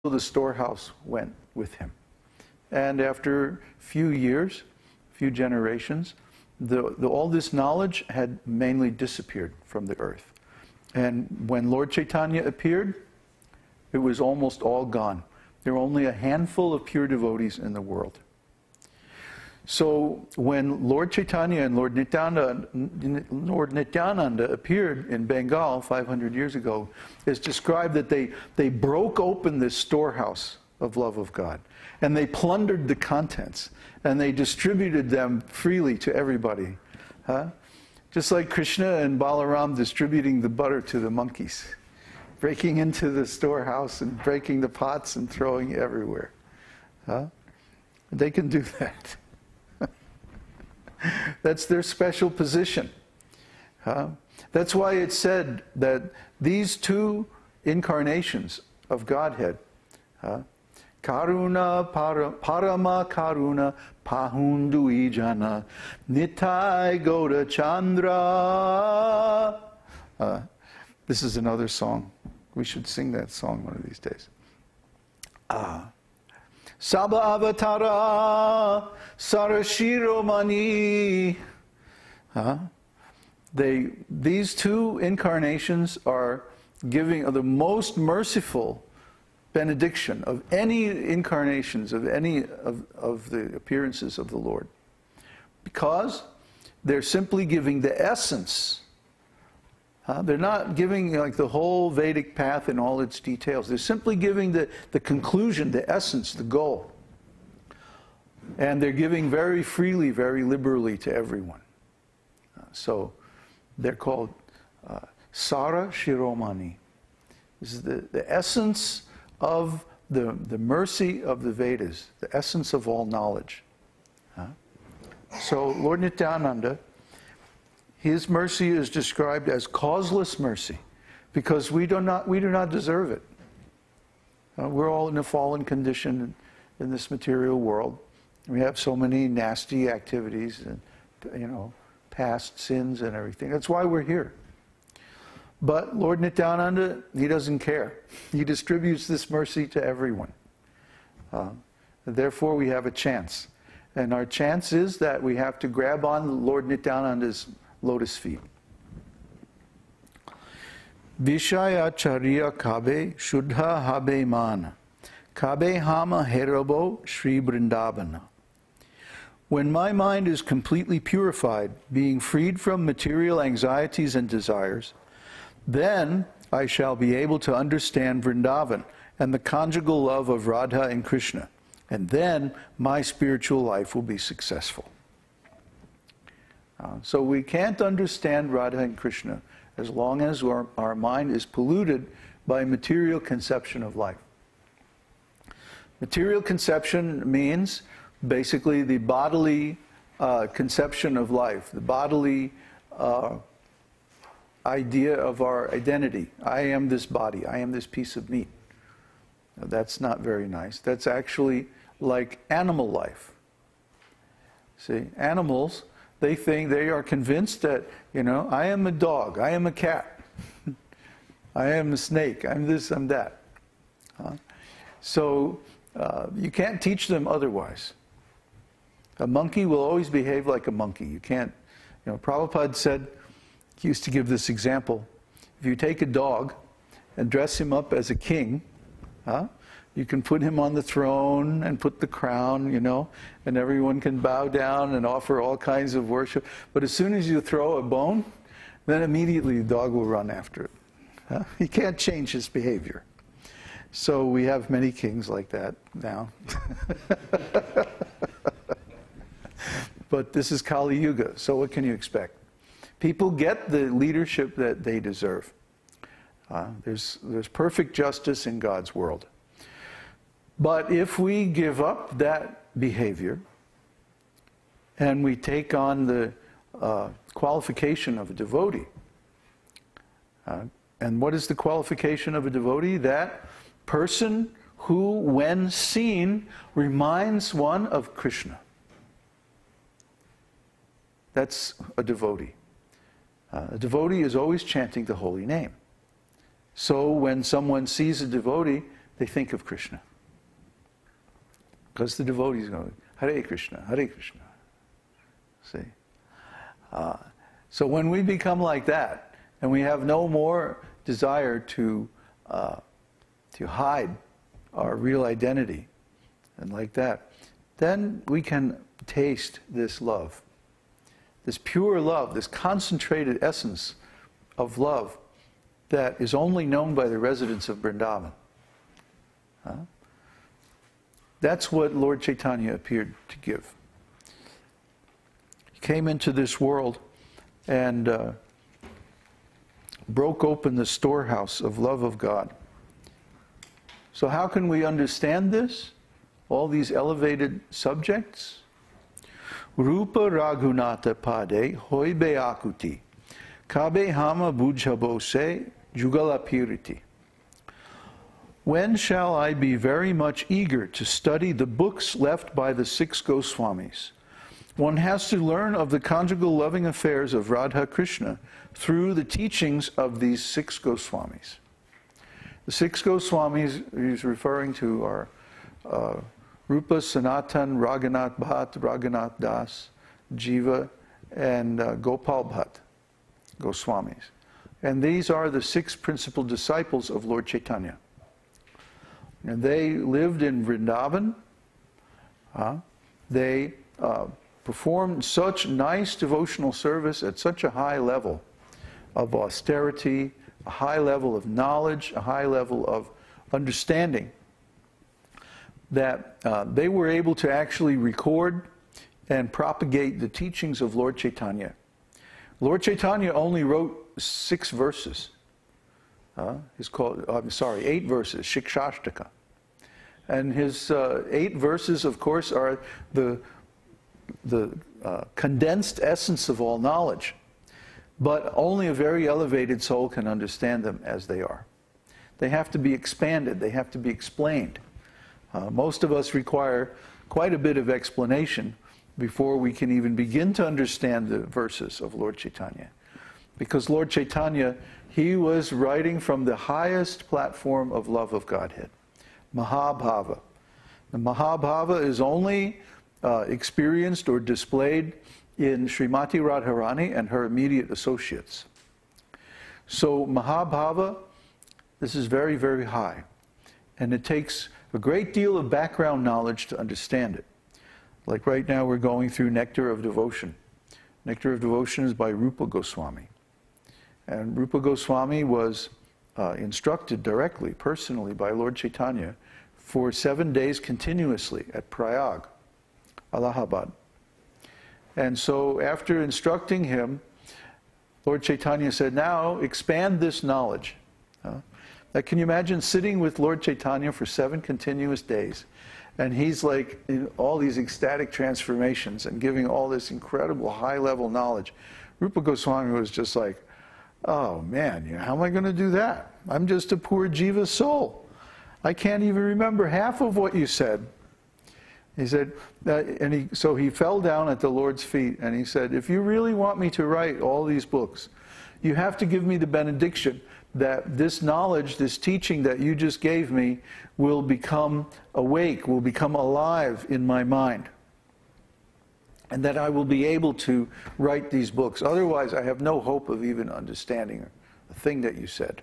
the storehouse went with him. And after a few years, a few generations, all this knowledge had mainly disappeared from the earth. And when Lord Chaitanya appeared, it was almost all gone. There were only a handful of pure devotees in the world. So when Lord Chaitanya and Lord Nityananda appeared in Bengal 500 years ago, it's described that they broke open this storehouse of love of God, and they plundered the contents, and they distributed them freely to everybody. Just like Krishna and Balaram distributing the butter to the monkeys, breaking into the storehouse and breaking the pots and throwing it everywhere. They can do that. That's their special position. That's why it's said that these two incarnations of Godhead, Karuna, Parama Karuna, Pahundu Ijana, Nitai Goda Chandra. This is another song. We should sing that song one of these days. Sabha Avatara Sarashiromani. These two incarnations are giving the most merciful benediction of any incarnations, of any of the appearances of the Lord. Because they're simply giving the essence. They're not giving like the whole Vedic path in all its details. They're simply giving the conclusion, the essence, the goal. And they're giving very freely, very liberally to everyone. So they're called Sara Shiromani. This is the essence of the mercy of the Vedas, the essence of all knowledge. So Lord Nityananda, his mercy is described as causeless mercy, because we do not deserve it. We're all in a fallen condition in this material world. We have so many nasty activities and, past sins and everything. That's why we're here. But Lord Nityananda, he doesn't care. He distributes this mercy to everyone. Therefore, we have a chance. And our chance is that we have to grab on Lord Nityananda's lotus feet. Vishaya Charya Kabe Shuddha Habe Mana Kabe Hama Herabo Shri Vrindavana. When my mind is completely purified, being freed from material anxieties and desires, then I shall be able to understand Vrindavan and the conjugal love of Radha and Krishna, and then my spiritual life will be successful. So we can't understand Radha and Krishna as long as our mind is polluted by material conception of life. Material conception means basically the bodily conception of life, the bodily idea of our identity. I am this body, I am this piece of meat. Now, that's not very nice. That's actually like animal life. See, animals, they are convinced that, I am a dog, I am a cat, I am a snake, I'm this, I'm that. So you can't teach them otherwise. A monkey will always behave like a monkey. You can't, Prabhupada said, he used to give this example, if you take a dog and dress him up as a king, you can put him on the throne and put the crown, and everyone can bow down and offer all kinds of worship. But as soon as you throw a bone, then immediately the dog will run after it. He can't change his behavior. So we have many kings like that now. But this is Kali Yuga, so what can you expect? People get the leadership that they deserve. There's perfect justice in God's world. But if we give up that behavior and we take on the qualification of a devotee, and what is the qualification of a devotee? That person who, when seen, reminds one of Krishna. That's a devotee. A devotee is always chanting the holy name. So when someone sees a devotee, they think of Krishna. Because the devotees go, Hare Krishna, Hare Krishna. See? So when we become like that, and we have no more desire to hide our real identity, and like that, then we can taste this love. This pure love, this concentrated essence of love that is only known by the residents of Vrindavan. That's what Lord Chaitanya appeared to give. He came into this world and broke open the storehouse of love of God. So how can we understand this? All these elevated subjects? Rupa Raghunatha Pade Hoibe Akuti Kabe Hama Bujhabose Jugalapiriti. When shall I be very much eager to study the books left by the 6 Goswamis? One has to learn of the conjugal loving affairs of Radha Krishna through the teachings of these 6 Goswamis. The 6 Goswamis he's referring to are Rupa, Sanatan, Raghunath Bhatt, Raghunath Das, Jiva, and Gopal Bhatt Goswamis. And these are the 6 principal disciples of Lord Chaitanya. And they lived in Vrindavan. They performed such nice devotional service at such a high level of austerity, a high level of knowledge, a high level of understanding, that they were able to actually record and propagate the teachings of Lord Chaitanya. Lord Chaitanya only wrote 6 verses. It's called, 8 verses, Shikshashtaka. And his 8 verses, of course, are the condensed essence of all knowledge. But only a very elevated soul can understand them as they are. They have to be expanded. They have to be explained. Most of us require quite a bit of explanation before we can even begin to understand the verses of Lord Chaitanya. Because Lord Chaitanya, he was writing from the highest platform of love of Godhead, Mahabhava. The Mahabhava is only experienced or displayed in Srimati Radharani and her immediate associates. So Mahabhava, this is very, very high. And it takes a great deal of background knowledge to understand it. Like right now we're going through Nectar of Devotion. Nectar of Devotion is by Rupa Goswami. And Rupa Goswami was instructed directly, personally, by Lord Chaitanya for 7 days continuously at Prayag, Allahabad. And so after instructing him, Lord Chaitanya said, now expand this knowledge. Can you imagine sitting with Lord Chaitanya for 7 continuous days? And he's like in all these ecstatic transformations and giving all this incredible high-level knowledge. Rupa Goswami was just like, oh man, how am I going to do that? I'm just a poor jiva soul. I can't even remember half of what you said. He said, so he fell down at the Lord's feet and he said, if you really want me to write all these books, you have to give me the benediction that this knowledge, this teaching that you just gave me will become awake, will become alive in my mind. And that I will be able to write these books. Otherwise, I have no hope of even understanding the thing that you said.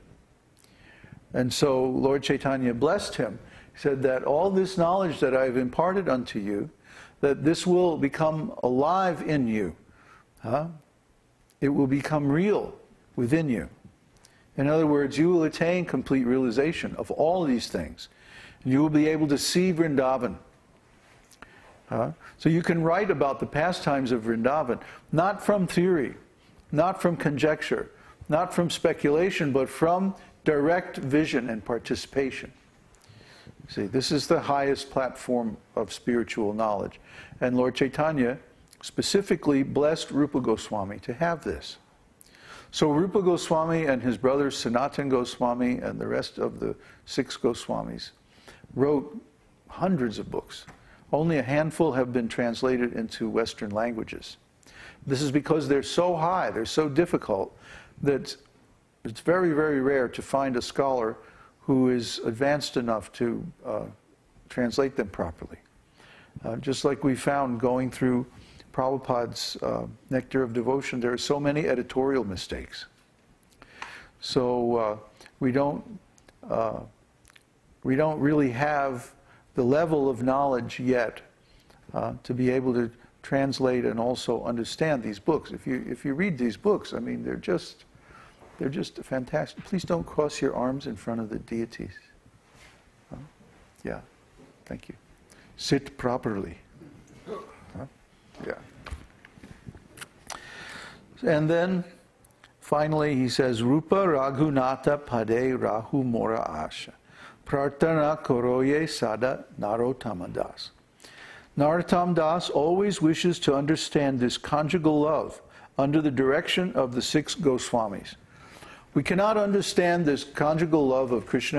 And so Lord Chaitanya blessed him. He said that all this knowledge that I've imparted unto you, that this will become alive in you. It will become real within you. In other words, you will attain complete realization of all these things. And you will be able to see Vrindavan. So you can write about the pastimes of Vrindavan, not from theory, not from conjecture, not from speculation, but from direct vision and participation. See, this is the highest platform of spiritual knowledge. And Lord Chaitanya specifically blessed Rupa Goswami to have this. So Rupa Goswami and his brothers Sanatan Goswami and the rest of the 6 Goswamis wrote hundreds of books. Only a handful have been translated into Western languages. This is because they're so high, they're so difficult, that it's very, very rare to find a scholar who is advanced enough to translate them properly. Just like we found going through Prabhupada's Nectar of Devotion, there are so many editorial mistakes. So we don't really have the level of knowledge yet to be able to translate and also understand these books. If you read these books, I mean, they're just fantastic. Please don't cross your arms in front of the deities. Yeah, thank you. Sit properly. Yeah. And then finally he says, Rupa Raghunatha Pade Rahu Mora Asha Prartana Koroye Sada Narottam Das. Narottam Das always wishes to understand this conjugal love under the direction of the 6 Goswamis. We cannot understand this conjugal love of Krishna